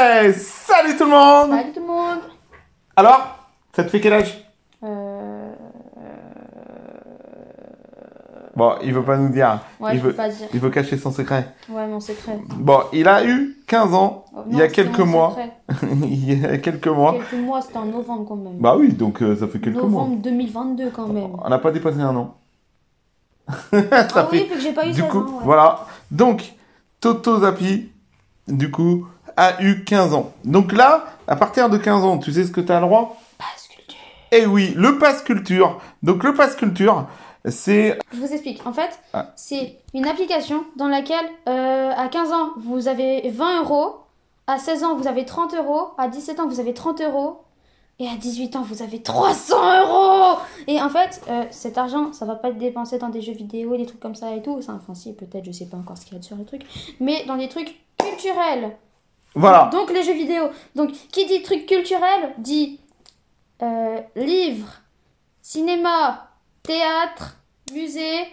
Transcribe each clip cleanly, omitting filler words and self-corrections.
Ouais, salut tout le monde. Salut tout le monde. Alors, ça te fait quel âge? Bon, il veut pas nous dire. Ouais, je peux pas dire. Il veut cacher son secret. Ouais, mon secret. Bon, il a eu 15 ans Oh, il y non, a quelques c'était mon mois. secret. Il y a quelques mois. Quelques mois, c'était en novembre quand même. Bah oui, donc ça fait quelques mois. Novembre 2022 quand même. On n'a pas dépassé un an. Ah oui, fait que j'ai pas eu 16 coup, ans. Ouais. voilà. Donc, Toto Zapi, du coup, a eu 15 ans. Donc là, à partir de 15 ans, tu sais ce que tu as le droit? Pass culture. Eh oui, le pass culture. Donc le pass culture, c'est... Je vous explique. En fait, Ah. c'est une application dans laquelle, à 15 ans, vous avez 20 €. À 16 ans, vous avez 30 €. À 17 ans, vous avez 30 €. Et à 18 ans, vous avez 300 €. Et en fait, cet argent, ça va pas être dépensé dans des jeux vidéo, des trucs comme ça et tout. Enfin, si, peut-être, je sais pas encore ce qu'il y a sur les trucs. Mais dans des trucs culturels. Voilà. Donc, les jeux vidéo. Donc, qui dit trucs culturels, dit livres, cinéma, théâtre, musée,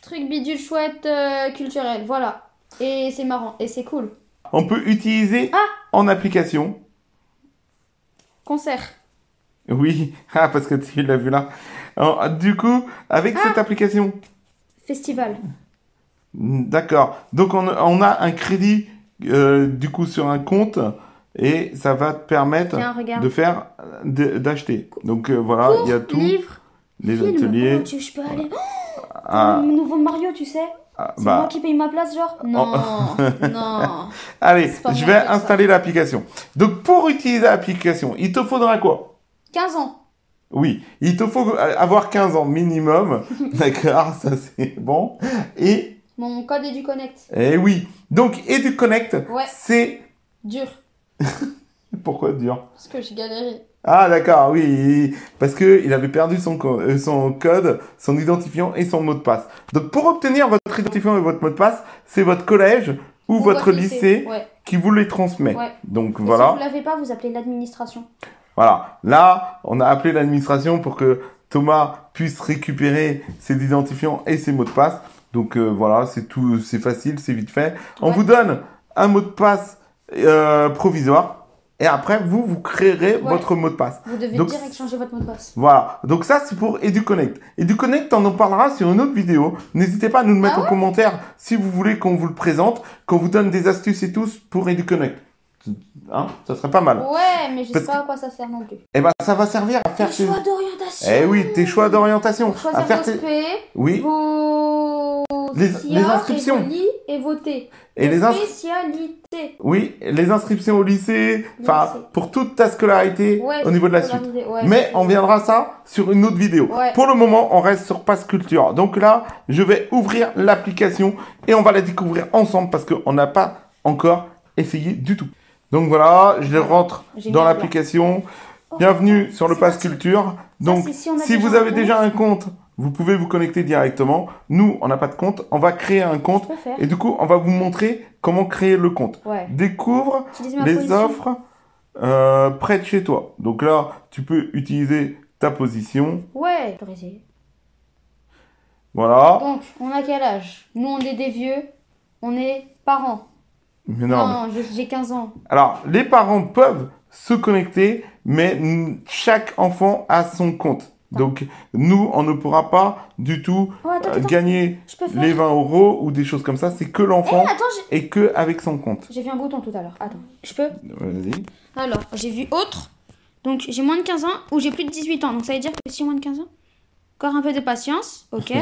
trucs bidule chouette culturel. Voilà. Et c'est marrant. Et c'est cool. On peut utiliser en application. Concert. Oui, parce que tu l'as vu là. Alors, du coup, avec cette application... Festival. D'accord. Donc on a un crédit du coup sur un compte et ça va te permettre Tiens, regarde. de faire d'acheter. Donc voilà, il y a tout, Livre, les film. ateliers. Oh, je peux aller. Ah, Le nouveau Mario, tu sais. C'est bah, moi qui paye ma place, genre. Non, non. allez, C'est pas je mon vais truc, ça. installer l'application. Donc pour utiliser l'application, il te faudra quoi? 15 ans. Oui, il te faut avoir 15 ans minimum. D'accord, ça c'est bon. Et Mon code est du Connect. eh oui, donc EduConnect, Ouais. c'est... Dur. Pourquoi dur? Parce que j'ai galéré. Ah d'accord, oui, parce que il avait perdu son code, son identifiant et son mot de passe. Donc pour obtenir votre identifiant et votre mot de passe, c'est votre collège ou votre lycée Ouais. qui vous les transmet. Ouais. Donc Et voilà. si vous l'avez pas, vous appelez l'administration. Voilà. Là, on a appelé l'administration pour que Thomas puisse récupérer ses identifiants et ses mots de passe. Donc voilà, c'est tout, c'est facile, c'est vite fait. On Ouais. vous donne un mot de passe provisoire. Et après, vous créerez votre mot de passe. Vous devez Donc, direct changer votre mot de passe. voilà. Donc ça, c'est pour EduConnect. EduConnect, on en parlera sur une autre vidéo. N'hésitez pas à nous le mettre en commentaire si vous voulez qu'on vous le présente, qu'on vous donne des astuces et tout pour EduConnect. Hein, ça serait pas mal. Ouais, mais je Parce sais pas à quoi ça sert non plus. Eh ben, ça va servir à faire Tes choix d'orientation. Eh oui, tes choix d'orientation. Pour choisir À faire vos tes... SP, Oui. vos Les SIA inscriptions. et vos LI et vos T. Et Vos les spécialités. Oui, les inscriptions au lycée, enfin, Lycée. pour toute ta scolarité Ouais, au niveau de la suite. scolarité, ouais. Mais on viendra ça sur une autre vidéo. Ouais. Pour le moment, on reste sur Pass Culture. Donc là, je vais ouvrir l'application et on va la découvrir ensemble parce qu'on n'a pas encore essayé du tout. Donc voilà, je rentre J'ai dans mis un l'application. Bienvenue sur le c'est Pass parti. Culture. Donc, c'est si on a si déjà vous un avez compte. déjà un compte, vous pouvez vous connecter directement. Nous, on n'a pas de compte. On va créer un compte. Je peux faire. Et du coup, on va vous montrer comment créer le compte. Ouais. Découvre Utilise ma les position. offres près de chez toi. Donc là, tu peux utiliser ta position. Ouais. Je peux essayer. Voilà. Donc, on a quel âge? Nous, on est des vieux. On est parents. Mais non, mais- Non, j'ai 15 ans. Alors, les parents peuvent se connecter, mais chaque enfant a son compte. Donc, nous, on ne pourra pas du tout Oh, attends. gagner Je peux faire. les 20 € ou des choses comme ça. C'est que l'enfant Attends, et que avec son compte. j'ai vu un bouton tout à l'heure. Attends. Je peux? Vas-y. Alors, j'ai vu autre. Donc, j'ai moins de 15 ans ou j'ai plus de 18 ans. Donc, ça veut dire que si j'ai moins de 15 ans, encore un peu de patience. Ok.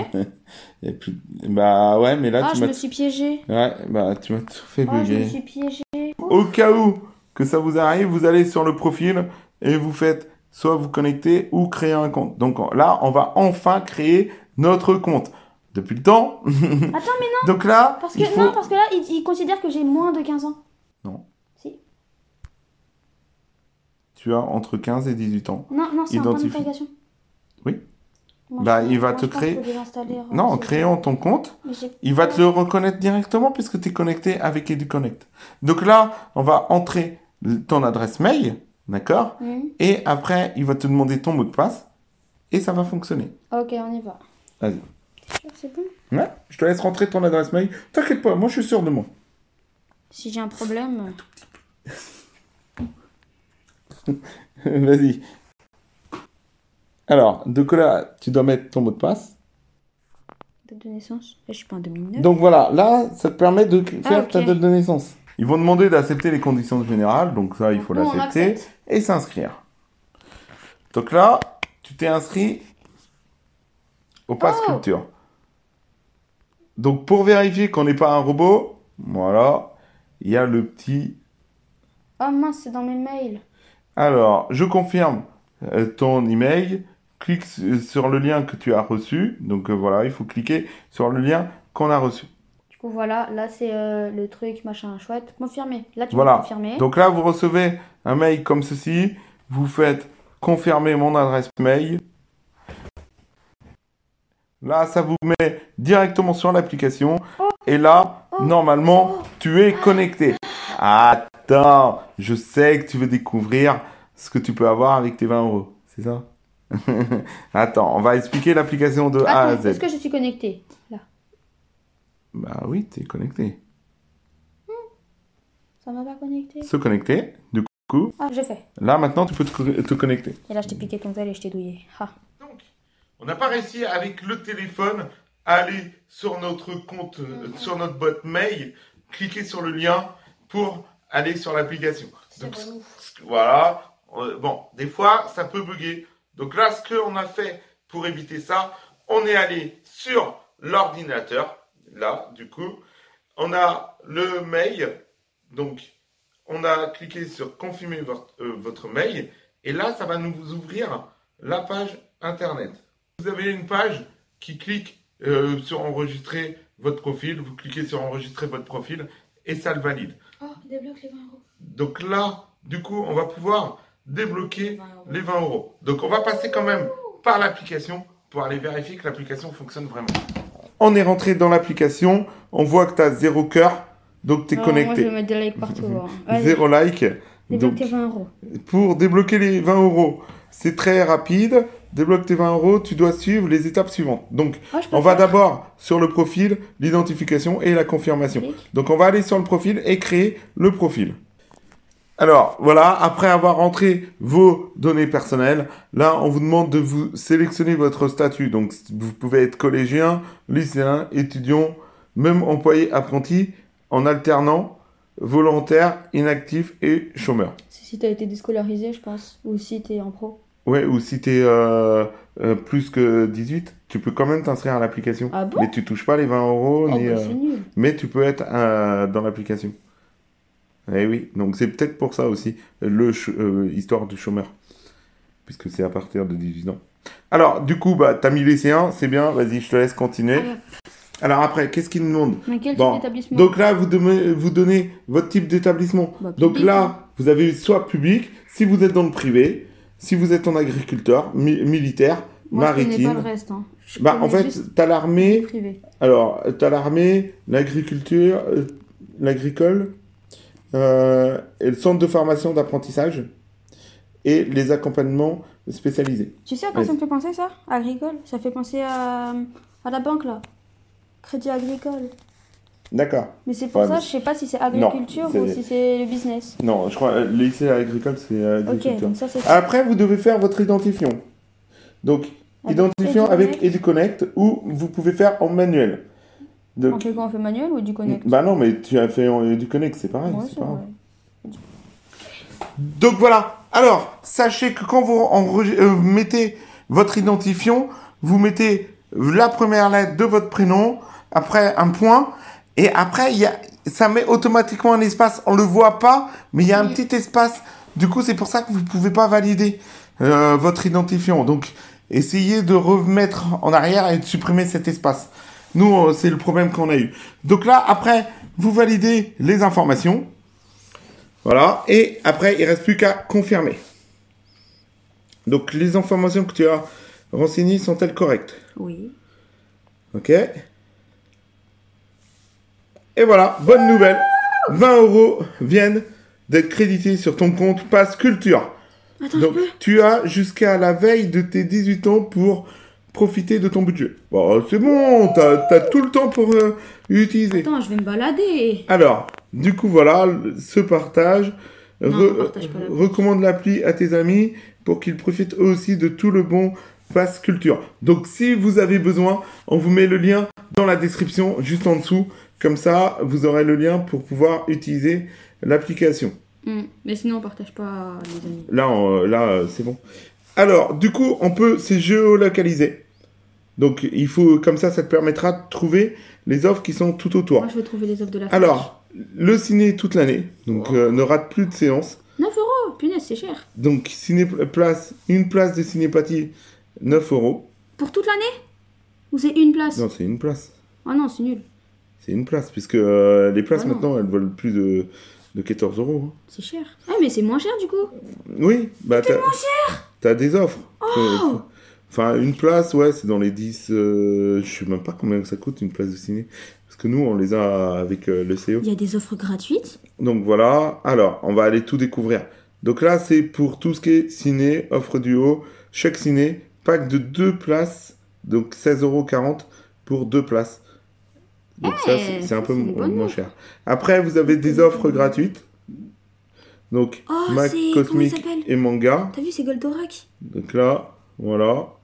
Et puis, bah ouais, mais là, Ah, tu je m'as me suis piégée. ouais, bah, tu m'as tout fait Ah, je me bugger. suis piégée. Au cas où que ça vous arrive, vous allez sur le profil et vous faites soit vous connecter ou créer un compte. Donc là, on va enfin créer notre compte. Depuis le temps. Attends, mais non. Donc là, Parce il que, faut... non, parce que là, il considère que j'ai moins de 15 ans. Non. Si. Tu as entre 15 et 18 ans. Non, c'est un point Identifie. d'interrogation. Oui. Moi, Bah, je- il va moi, te je pense créer... que je vais l'installer, Non, en c'est- créant ton compte, Mais j'ai- il va te le reconnaître directement puisque tu es connecté avec EduConnect. Donc là, on va entrer ton adresse mail, d'accord? Mhm. Et après, il va te demander ton mot de passe et ça va fonctionner. Ok, on y va. Vas-y. C'est bon. Ouais, je te laisse rentrer ton adresse mail. T'inquiète pas, moi je suis sûr de moi. Si j'ai un problème. Vas-y. Alors, donc là, tu dois mettre ton mot de passe. Date de naissance. Là, je suis pas en 2009. Donc voilà, là, ça te permet de faire ok. ta date de naissance. Ils vont demander d'accepter les conditions générales, donc ça, il faut Bon, on l'accepter accepte. et s'inscrire. Donc là, tu t'es inscrit au Pass Oh. Culture. Donc pour vérifier qu'on n'est pas un robot, voilà, il y a le petit... Oh mince, c'est dans mes mails. Alors, je confirme ton email, clique sur le lien que tu as reçu. Donc voilà, il faut cliquer sur le lien qu'on a reçu. Du coup, voilà, là, c'est le truc, machin, chouette. Confirmer. Là, tu Voilà. peux confirmer. Donc là, vous recevez un mail comme ceci. Vous faites confirmer mon adresse mail. Là, ça vous met directement sur l'application. Et là, normalement, tu es connecté. Attends, je sais que tu veux découvrir ce que tu peux avoir avec tes 20 euros. C'est ça? Attends, on va expliquer l'application de A à Attends, Z. est-ce que je suis connectée? Là. Bah oui, tu es connecté. Ça m'a pas connecté. Se connecter, du coup. Ah, j'ai fait. Là, maintenant, tu peux te connecter. Et là, je t'ai piqué ton tel et je t'ai douillé. Ah. Donc, on n'a pas réussi avec le téléphone à aller sur notre compte, sur notre boîte mail, cliquer sur le lien pour aller sur l'application. Donc, voilà. Bon, des fois, ça peut bugger. Donc là, ce qu'on a fait pour éviter ça, on est allé sur l'ordinateur. Là, du coup, on a le mail. Donc, on a cliqué sur confirmer votre mail. Et là, ça va nous ouvrir la page Internet. Vous avez une page qui clique sur enregistrer votre profil. Vous cliquez sur enregistrer votre profil et ça le valide. Oh, débloque les 20 euros. Donc là, du coup, on va pouvoir débloquer les 20 euros. Donc, on va passer quand même par l'application pour aller vérifier que l'application fonctionne vraiment. On est rentré dans l'application. On voit que tu as 0 cœur. Donc, tu es connecté. Moi, je vais mettre des likes partout. Hein. 0 like. Débloque Donc, tes 20 euros. pour débloquer les 20 euros, c'est très rapide. Débloque tes 20 euros, tu dois suivre les étapes suivantes. Donc, Oh, je peux on va faire. d'abord sur le profil, l'identification et la confirmation. Clique. Donc, on va aller sur le profil et créer le profil. Alors, voilà, après avoir rentré vos données personnelles, là, on vous demande de vous sélectionner votre statut. Donc, vous pouvez être collégien, lycéen, étudiant, même employé apprenti, en alternant, volontaire, inactif et chômeur. Si tu as été déscolarisé, je pense. Ou si tu es en pro. Ouais, ou si tu es plus que 18, tu peux quand même t'inscrire à l'application. Ah bon? Mais tu touches pas les 20 euros, Oh, ni, bah, c'est nul. mais tu peux être dans l'application. Eh oui, donc c'est peut-être pour ça aussi, histoire du chômeur. Puisque c'est à partir de 18 ans. Alors, du coup, bah, t'as mis lycéen, c'est bien, vas-y, je te laisse continuer. Allez. Alors après, qu'est-ce qu'il nous demande? Mais quel Bon, type d'établissement? donc là, vous donnez votre type d'établissement. Bah, Donc public, hein. là, vous avez soit public, si vous êtes dans le privé, si vous êtes en agriculteur, militaire, Moi, je connais maritime. pas le reste. Hein. Je Bah, en connais fait, juste t'as l'armée. privé. Alors, t'as l'armée, l'agriculture, l'agricole, et le centre de formation d'apprentissage et les accompagnements spécialisés. Tu sais à quoi ça me fait penser, ça? Agricole? Ça fait penser à la banque, là. Crédit agricole. D'accord. Mais c'est pour Ouais, ça, mais- je sais pas si c'est agriculture c'est- ou si c'est le business. Non, je crois le lycée agricole, c'est Ok, agriculteur. donc ça, c'est... Après, vous devez faire votre identifiant. Donc, Avec identifiant avec EduConnect. EduConnect ou vous pouvez faire en manuel. Donc, On fait quoi? On fait manuel ou EduConnect? bah non, mais tu as fait en EduConnect, c'est pareil. Ouais, c'est c'est pas vrai. grave. Donc voilà. Alors, sachez que quand vous mettez votre identifiant, vous mettez la première lettre de votre prénom, après un point, et après, ça met automatiquement un espace. On le voit pas, mais il y a un petit espace. Du coup, c'est pour ça que vous pouvez pas valider votre identifiant. Donc, essayez de remettre en arrière et de supprimer cet espace. Nous, c'est le problème qu'on a eu. Donc là, après, vous validez les informations. Voilà. Et après, il reste plus qu'à confirmer. Donc, les informations que tu as renseignées sont-elles correctes? Oui. Ok. Et voilà, bonne nouvelle. 20 euros viennent d'être crédités sur ton compte Pass Culture. Attends, Donc, tu as jusqu'à la veille de tes 18 ans pour profiter de ton budget. Bon, c'est bon, t'as tout le temps pour utiliser. Attends, je vais me balader. Alors, du coup, voilà, ce partage Non, on partage pas l'appli. recommande l'appli à tes amis pour qu'ils profitent eux aussi de tout le bon pass culture. Donc si vous avez besoin, on vous met le lien dans la description juste en dessous. Comme ça, vous aurez le lien pour pouvoir utiliser l'application. Mais sinon, on partage pas les amis. Là, c'est bon. Alors, du coup, c'est géolocalisé. Donc, comme ça te permettra de trouver les offres qui sont tout autour. Moi, je veux trouver les offres de la fac. Alors, le ciné toute l'année, donc ne rate plus de séances. 9 €, punaise, c'est cher. Donc, une place de cinépathie, 9 €. Pour toute l'année? Ou c'est une place? Non, c'est une place. Oh non, c'est nul. C'est une place, puisque les places Ah non. maintenant, elles valent plus de 14 €. Hein. C'est cher. Ah, mais c'est moins cher du coup. Oui, bah C'est moins cher. t'as des offres. Oh. Enfin, une place, ouais, c'est dans les 10... je sais même pas combien ça coûte une place de ciné. Parce que nous, on les a avec le CO. Il y a des offres gratuites. Donc voilà, alors, on va aller tout découvrir. Donc là, c'est pour tout ce qui est ciné, offre duo, chaque ciné, pack de 2 places, donc 16,40 € pour 2 places. Donc ça, c'est un peu moins cher. Après, vous avez des offres gratuites. Donc, Oh, Mac, comment il Cosmic s'appelle et Manga. T'as vu, c'est Goldorak. Donc là, voilà.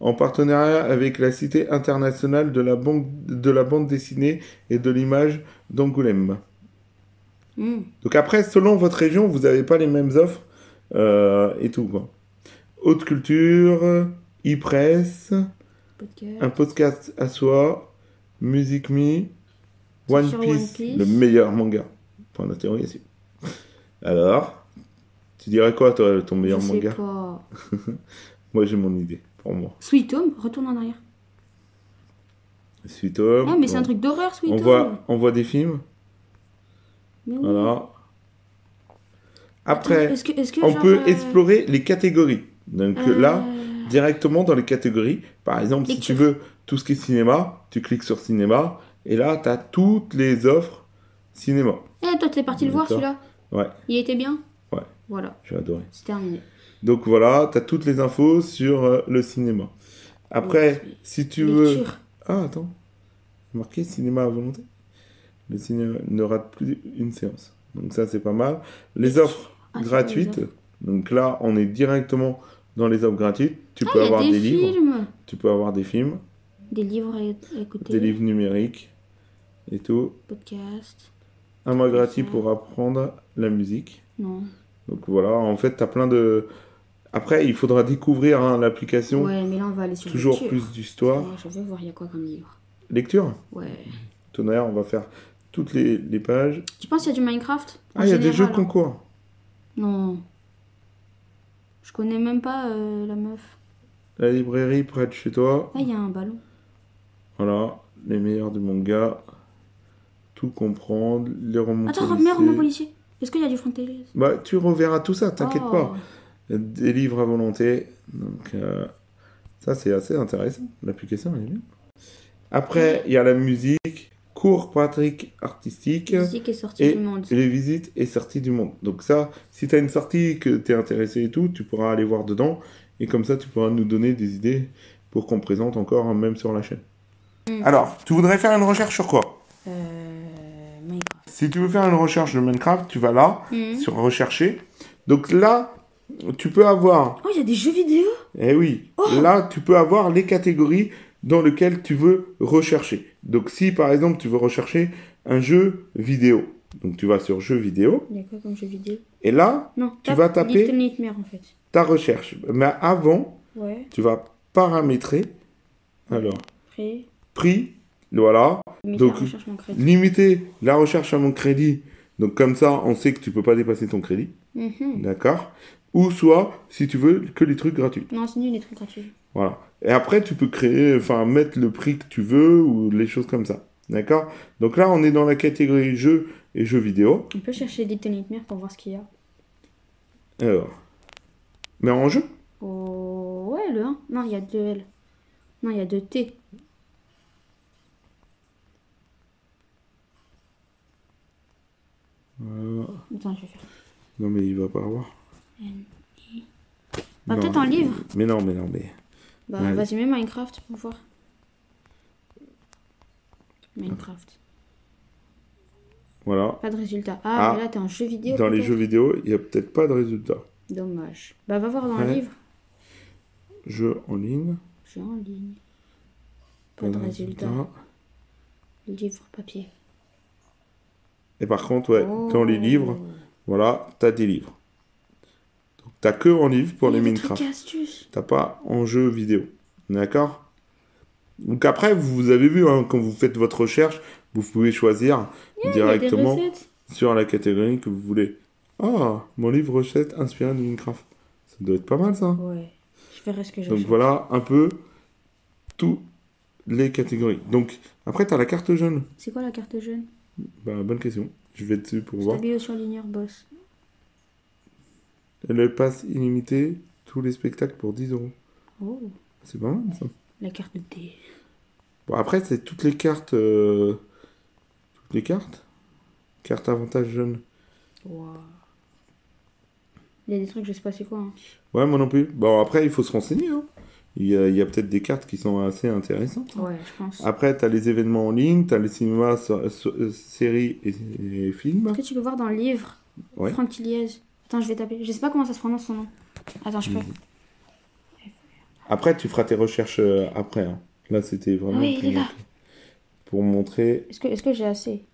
En partenariat avec la Cité internationale de la bande dessinée et de l'image d'Angoulême. Donc après, selon votre région, vous n'avez pas les mêmes offres et tout, quoi. Haute culture, e-press, un podcast à soi, Music Me, One Piece, le meilleur manga. Point d'interrogation. Alors, tu dirais quoi, toi, ton meilleur manga? Je sais pas. Moi, j'ai mon idée, pour moi. Sweet Home, retourne en arrière. Sweet Home. Ah, mais c'est un truc d'horreur, Sweet Home. On voit des films. Mais oui. Voilà. Après, est-ce que on genre, peut explorer les catégories. Donc là, directement dans les catégories, par exemple, si tu veux tout ce qui est cinéma, tu cliques sur cinéma, et là, tu as toutes les offres cinéma. Eh, toi, t'es parti le voir, celui-là? Ouais. Il était bien? Ouais. Voilà. J'ai adoré. C'est terminé. Donc voilà, tu as toutes les infos sur le cinéma. Après, si tu veux... Ah, attends. Marqué cinéma à volonté. Le cinéma ne rate plus une séance. Donc ça, c'est pas mal. Les offres gratuites. Donc là, on est directement dans les offres gratuites. Tu peux avoir des livres. Tu peux avoir des films. Des livres à écouter. Des livres numériques. Et tout. Podcast. Un mois gratuit pour apprendre la musique. Non. Donc voilà, en fait, tu as plein de... Après, il faudra découvrir l'application. Ouais, mais là, on va aller sur toujours lecture. Plus d'histoire. Ouais, je veux voir, il y a quoi comme livre. Lecture? Ouais. Tonnerre, on va faire toutes les pages. Tu penses qu'il y a du Minecraft? Ah, il y a des jeux concours. Non. Je connais même pas la meuf. La librairie près de chez toi. Ah, il y a un ballon. Voilà, les meilleurs du manga. Tout comprendre, les romans policiers. Attends, meilleur roman policier. Est-ce qu'il y a du Frontelis? Bah, tu reverras tout ça, t'inquiète pas. Des livres à volonté. Donc, ça, c'est assez intéressant. L'application, elle est bien. Après, il y a la musique, cours pratique artistique. Musique et sortie du monde. Et les visites et sorties du monde. Donc ça, si tu as une sortie que tu es intéressé et tout, tu pourras aller voir dedans. Et comme ça, tu pourras nous donner des idées pour qu'on présente encore, même sur la chaîne. Alors, tu voudrais faire une recherche sur quoi? Minecraft. Si tu veux faire une recherche de Minecraft, tu vas là, sur rechercher. Donc là, tu peux avoir... Oh, il y a des jeux vidéo? Eh oui. Là, tu peux avoir les catégories dans lesquelles tu veux rechercher. Donc si, par exemple, tu veux rechercher un jeu vidéo, donc tu vas sur jeux vidéo. Il y a quoi comme jeu vidéo? Et là, tu vas taper Little Nightmare, en fait. Ta recherche. Mais avant, ouais. Tu vas paramétrer. Alors, prix, voilà. Donc, limiter la recherche à mon crédit. Donc, comme ça, on sait que tu peux pas dépasser ton crédit. D'accord? Ou soit, si tu veux, que les trucs gratuits. Non, c'est nul, les trucs gratuits. Voilà. Et après, tu peux mettre le prix que tu veux ou les choses comme ça. D'accord? Donc là, on est dans la catégorie jeux et jeux vidéo. On peut chercher Little Nightmare pour voir ce qu'il y a. Alors. Mais en jeu? Oh, ouais, le 1. Non, il y a 2 L. Non, il y a 2 T. Attends, je vais faire. Non, mais il va pas avoir. Bah, peut-être un livre. Mais non. Bah, vas-y, mets Minecraft pour voir. Minecraft. Voilà. Pas de résultat. Ah, Mais là, t'es en jeu vidéo. Dans les peut-être. jeux vidéo, il n'y a peut-être pas de résultat. Dommage. Bah, va voir dans le Ouais. livre. Jeu en ligne. Jeu en ligne. Pas de résultat. Livre papier. Et par contre, ouais, dans les livres, voilà, t'as des livres. Donc, t'as que en livre pour les Minecraft. Astuces. T'as pas en jeu vidéo. D'accord? Donc après, vous avez vu, hein, quand vous faites votre recherche, vous pouvez choisir directement sur la catégorie que vous voulez. Ah, mon livre recette inspiré de Minecraft. Ça doit être pas mal, ça. Ouais. Je verrai ce que j'achète. Donc voilà un peu toutes les catégories. Donc après, tu as la carte jaune. C'est quoi la carte jaune? Bah, bonne question. Je vais dessus pour voir. Stabilo surligneur boss. Le pass illimité, tous les spectacles pour 10 €. Oh. C'est pas mal, ça. La carte D. Bon, après, c'est toutes les cartes. Toutes les cartes. Carte avantage jaune. Wow. Il y a des trucs, je sais pas c'est quoi. Hein. Ouais, moi non plus. Bon, après, il faut se renseigner. Hein. Il y a peut-être des cartes qui sont assez intéressantes. Ouais, je pense. Après, tu as les événements en ligne, tu as les cinémas, séries et films. Est-ce que tu peux voir dans le livre Ouais. Franck Tilliez. Attends, je vais taper. Je sais pas comment ça se prononce son nom. Attends, je peux. Après, tu feras tes recherches après. Hein. Là, c'était vraiment Oui, il est là. pour montrer. Est-ce que j'ai assez?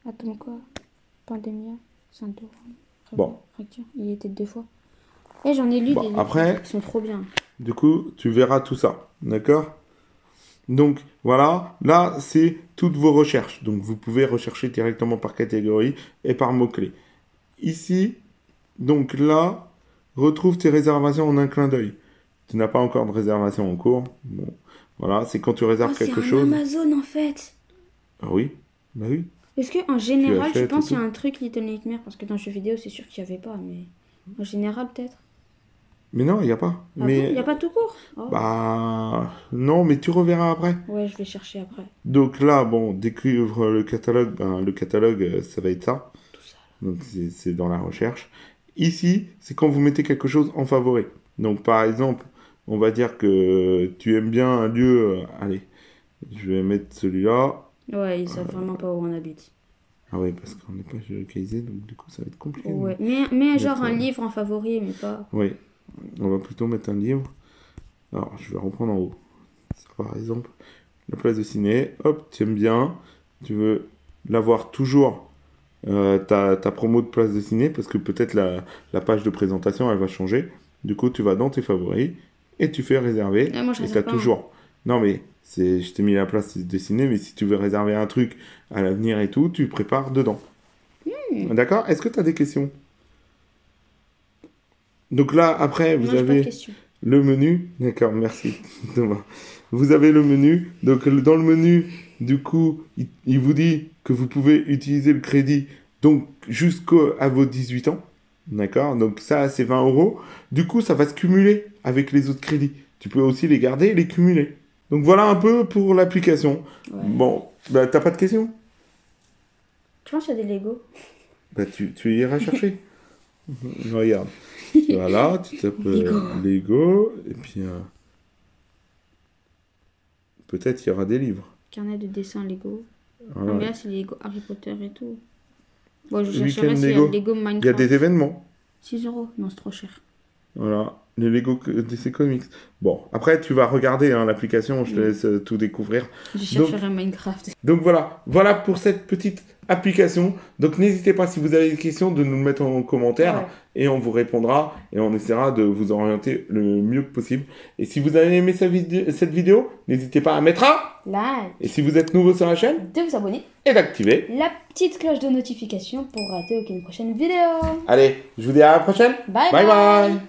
Attends, quoi? Pandémia, Saint-Doran. Bon. Fracture. Il était 2 fois. Et j'en ai lu Bon, des livres après, qui sont trop bien. du coup, tu verras tout ça. D'accord? Donc, voilà. Là, c'est toutes vos recherches. Donc, vous pouvez rechercher directement par catégorie et par mots-clés. Ici, donc là, retrouve tes réservations en un clin d'œil. Tu n'as pas encore de réservation en cours. Bon, voilà, c'est quand tu réserves quelque chose. C'est Amazon en fait. Ah oui, bah oui. Est-ce qu'en général, je achètes pense et qu'il y a tout. un truc Little Nightmare parce que dans le jeu vidéo, c'est sûr qu'il n'y avait pas, mais en général, peut-être. Mais non, il n'y a pas. Ah mais bon, il n'y a pas tout court. Oh. bah non, mais tu reverras après. Ouais, je vais chercher après. Donc là, bon, découvre le catalogue. Ben, le catalogue, ça va être ça. Tout ça. Donc c'est dans la recherche. Ici, c'est quand vous mettez quelque chose en favori. Donc par exemple, on va dire que tu aimes bien un lieu. Allez, je vais mettre celui-là. Ouais, ils savent vraiment pas où on habite. Ah ouais, parce qu'on n'est pas géolocalisé, donc du coup ça va être compliqué. Ouais, mais genre Mettre, un livre en favori, mais pas. Oui, on va plutôt mettre un livre. Alors, je vais reprendre en haut. Ça, par exemple, la place de ciné. Hop, tu aimes bien. Tu veux l'avoir toujours, ta promo de place de ciné, parce que peut-être la page de présentation, elle va changer. Du coup, tu vas dans tes favoris et tu fais réserver. Ah, moi, je et tu réserve as pas. toujours. Non, mais je t'ai mis la place de ciné, mais si tu veux réserver un truc à l'avenir et tout, tu prépares dedans. D'accord? Est-ce que tu as des questions? Donc là, après, vous Non, j'ai pas de avez questions. le menu. D'accord, merci Thomas. Vous avez le menu. Donc dans le menu, du coup, il vous dit que vous pouvez utiliser le crédit donc jusqu'à vos 18 ans. D'accord? Donc ça, c'est 20 €. Du coup, ça va se cumuler avec les autres crédits. Tu peux aussi les garder et les cumuler. Donc voilà un peu pour l'application. Ouais. Bon, bah t'as pas de questions? Tu penses qu'il y a des Lego? Bah tu iras chercher. Regarde. Voilà, tu tapes Lego et puis peut-être il y aura des livres. Carnet de dessin Lego. Voilà. Non, mais là, c'est les Lego Harry Potter et tout. Bon, je Week-end chercherai s'il y a Lego. le Lego Minecraft. Il y a des événements. 6 €. Non, c'est trop cher. Voilà, les Lego DC Comics. Bon, après tu vas regarder hein, l'application, je te laisse tout découvrir. Je chercherai Minecraft. Donc voilà pour cette petite application. Donc n'hésitez pas si vous avez des questions de nous le mettre en commentaire Ouais. et on vous répondra et on essaiera de vous orienter le mieux possible. Et si vous avez aimé cette vidéo, n'hésitez pas à mettre un Like. et si vous êtes nouveau sur la chaîne, De vous abonner. et d'activer. La petite cloche de notification pour rater aucune prochaine vidéo. Allez, je vous dis à la prochaine. Bye Bye bye.